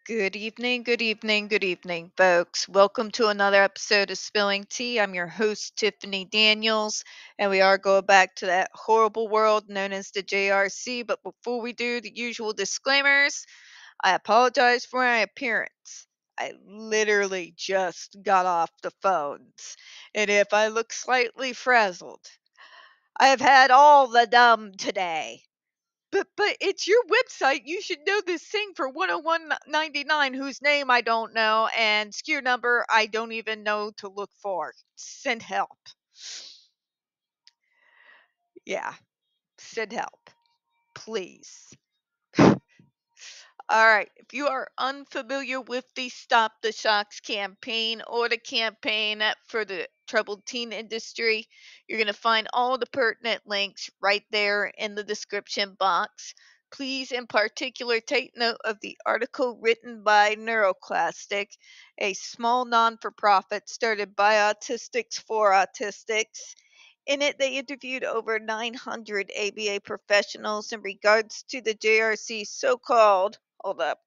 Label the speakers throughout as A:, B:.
A: Good evening, good evening, good evening, folks. Welcome to another episode of Spilling Tea. I'm your host, Tiffany Daniels, and we are going back to that horrible world known as the JRC. But before we do the usual disclaimers, I apologize for my appearance. I literally just got off the phones, and if I look slightly frazzled, I have had all the dumb today. But it's your website. You should know this thing for 101.99 whose name I don't know and SKU number I don't even know to look for. Send help. Yeah, send help. Please. All right. If you are unfamiliar with the Stop the Shocks campaign or the campaign for the troubled teen industry, you're going to find all the pertinent links right there in the description box. Please, in particular, take note of the article written by NeuroClastic, a small non for profit started by autistics for autistics. In it, they interviewed over 900 ABA professionals in regards to the JRC's so called, hold up,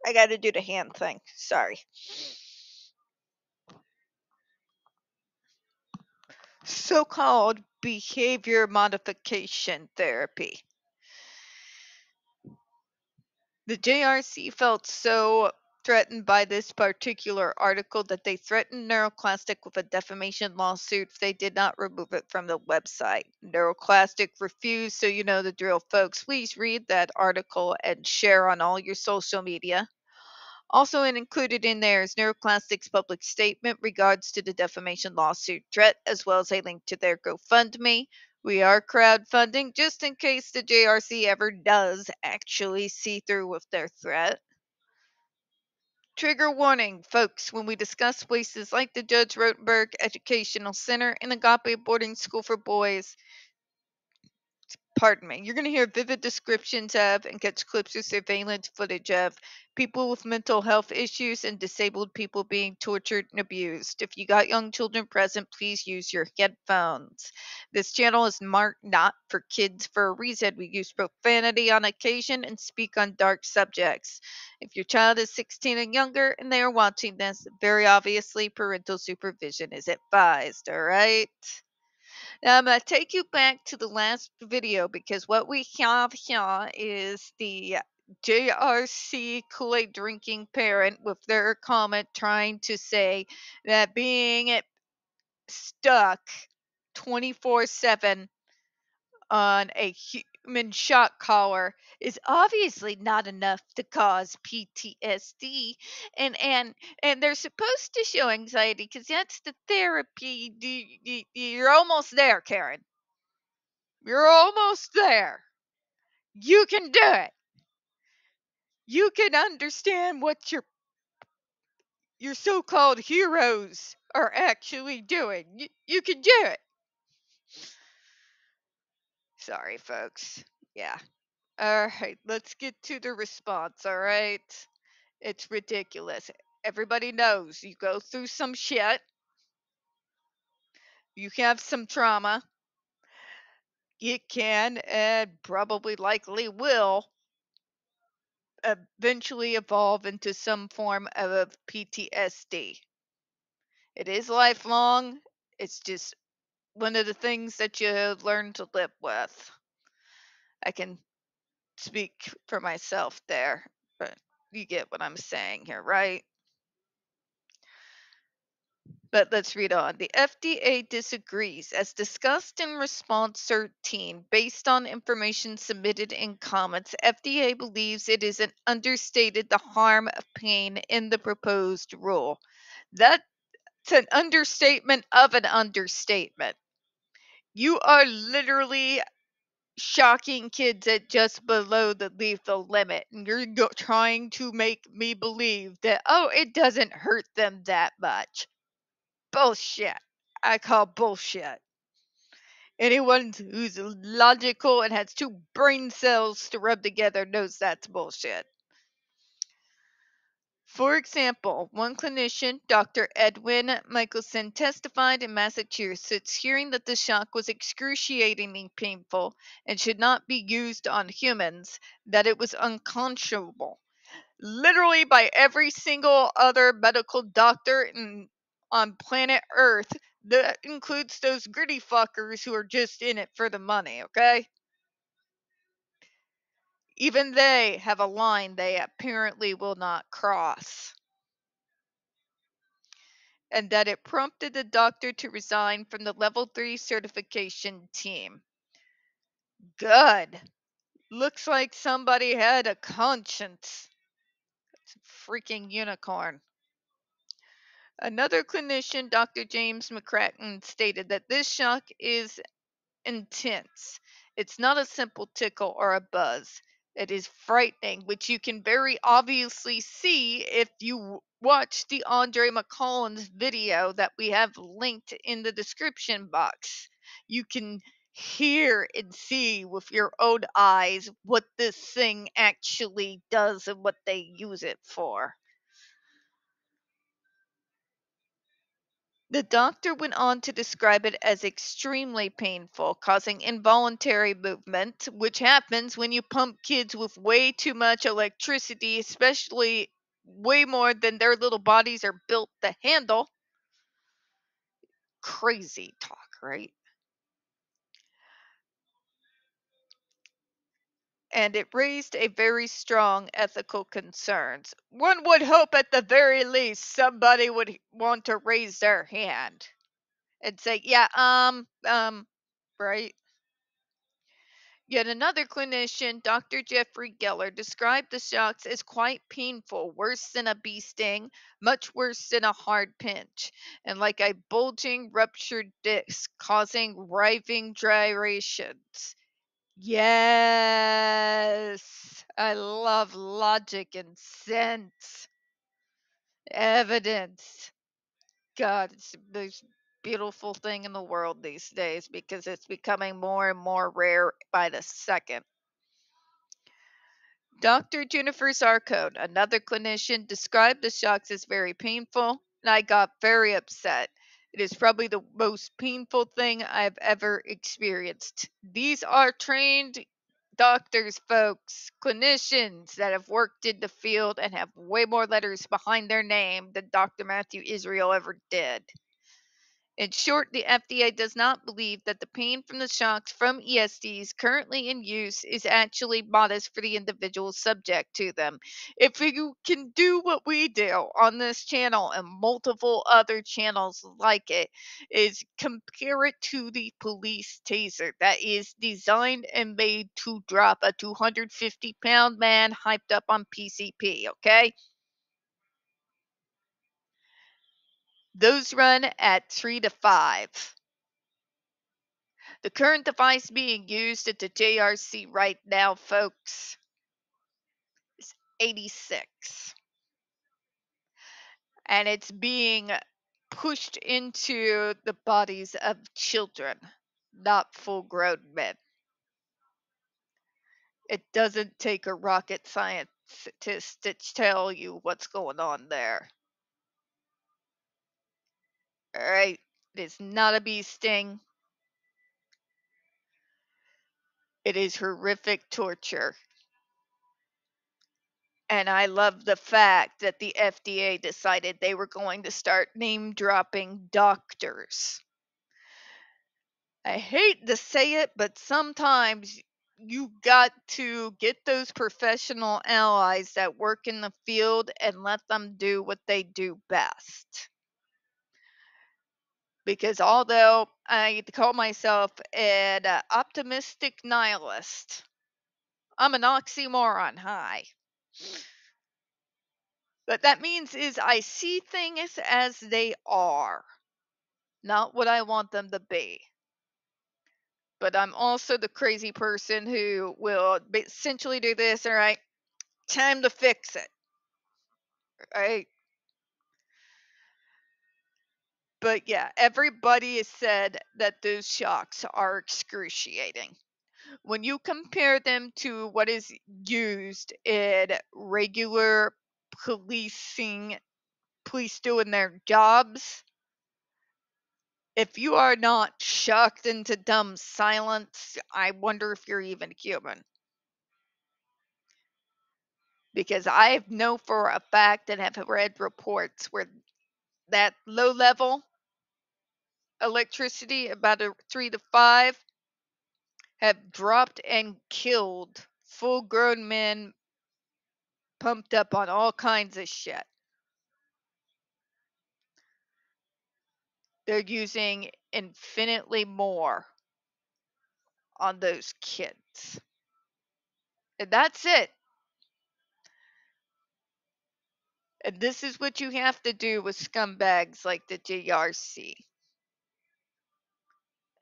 A: I gotta do the hand thing, sorry, so called behavior modification therapy. The JRC felt so threatened by this particular article that they threatened NeuroClastic with a defamation lawsuit if they did not remove it from the website. NeuroClastic refused, so you know the drill, folks. Please read that article and share on all your social media. Also included in there is NeuroClastic's public statement regards to the defamation lawsuit threat, as well as a link to their GoFundMe. We are crowdfunding just in case the JRC ever does actually see through with their threat. Trigger warning, folks, when we discuss places like the Judge Rotenberg Educational Center and Agape Boarding School for Boys, pardon me, you're going to hear vivid descriptions of and catch clips of surveillance footage of people with mental health issues and disabled people being tortured and abused. If you got young children present, please use your headphones. This channel is marked not for kids for a reason. We use profanity on occasion and speak on dark subjects. If your child is 16 and younger and they are watching this, very obviously parental supervision is advised, all right? Now I'm going to take you back to the last video because what we have here is the JRC Kool-Aid drinking parent with their comment trying to say that being stuck 24/7 on a human shock collar is obviously not enough to cause PTSD, and they're supposed to show anxiety because that's the therapy. You're almost there, Karen. You're almost there. You can do it. You can understand what your so-called heroes are actually doing. You can do it. Sorry, folks. Yeah. All right, let's get to the response, all right? It's ridiculous. Everybody knows you go through some shit, you have some trauma, it can and probably likely will eventually evolve into some form of PTSD. It is lifelong, it's just one of the things that you learn to live with. I can speak for myself there, but you get what I'm saying here, right? But let's read on. The FDA disagrees. As discussed in Response 13, based on information submitted in comments, FDA believes it is an understated the harm of pain in the proposed rule. That's an understatement of an understatement. You are literally shocking kids at just below the lethal limit. And you're trying to make me believe that, oh, it doesn't hurt them that much. Bullshit. I call bullshit. Anyone who's logical and has two brain cells to rub together knows that's bullshit. For example, one clinician, Dr. Edwin Michelson, testified in Massachusetts, hearing that the shock was excruciatingly painful and should not be used on humans, that it was unconscionable. literally by every single other medical doctor on planet Earth. That includes those gritty fuckers who are just in it for the money, okay? Even they have a line they apparently will not cross. And that it prompted the doctor to resign from the level 3 certification team. Good. Looks like somebody had a conscience. It's a freaking unicorn. Another clinician, Dr. James McCracken, stated that this shock is intense. It's not a simple tickle or a buzz. It is frightening, which you can very obviously see if you watch the Andre McCollins video that we have linked in the description box. You can hear and see with your own eyes what this thing actually does and what they use it for. The doctor went on to describe it as extremely painful, causing involuntary movement, which happens when you pump kids with way too much electricity, especially way more than their little bodies are built to handle. Crazy talk, right? And it raised a very strong ethical concerns. One would hope at the very least somebody would want to raise their hand and say, yeah, right? Yet another clinician, Dr. Jeffrey Geller, described the shocks as quite painful, worse than a bee sting, much worse than a hard pinch, and like a bulging ruptured disc, causing writhing gyrations. Yes, I love logic and sense. Evidence. God, it's the most beautiful thing in the world these days because it's becoming more and more rare by the second. Dr. Jennifer Zarcone, another clinician, described the shocks as very painful, and I got very upset. It is probably the most painful thing I've ever experienced. These are trained doctors, folks, clinicians that have worked in the field and have way more letters behind their name than Dr. Matthew Israel ever did. In short, the FDA does not believe that the pain from the shocks from ESDs currently in use is actually modest for the individual subject to them. If you can do what we do on this channel and multiple other channels like it, is compare it to the police taser that is designed and made to drop a 250-pound man hyped up on PCP, okay? Those run at 3 to 5. The current device being used at the JRC right now, folks, is 86. And it's being pushed into the bodies of children, not full grown men. It doesn't take a rocket scientist to tell you what's going on there. Alright? It is not a bee sting. It is horrific torture. And I love the fact that the FDA decided they were going to start name dropping doctors. I hate to say it, but sometimes you got to get those professional allies that work in the field and let them do what they do best. Because although I call myself an optimistic nihilist, I'm an oxymoron high. What that means is I see things as they are, not what I want them to be. But I'm also the crazy person who will essentially do this, all right, time to fix it, right? But yeah, everybody has said that those shocks are excruciating. When you compare them to what is used in regular policing, police doing their jobs, if you are not shocked into dumb silence, I wonder if you're even human. because I know for a fact and have read reports where that low level electricity, about a 3 to 5, have dropped and killed full grown men pumped up on all kinds of shit. They're using infinitely more on those kids. And that's it. And this is what you have to do with scumbags like the JRC.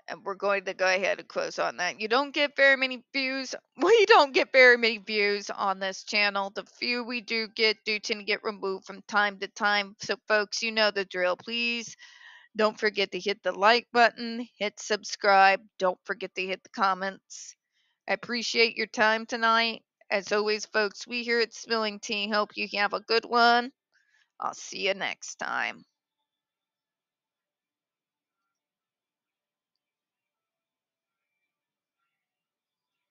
A: And we're going to go ahead and close on that. You don't get very many views. We don't get very many views on this channel. The few we do tend to get removed from time to time. So, folks, you know the drill. Please don't forget to hit the like button, hit subscribe. Don't forget to hit the comments. I appreciate your time tonight. As always, folks, we here at Spilling Tea hope you have a good one. I'll see you next time.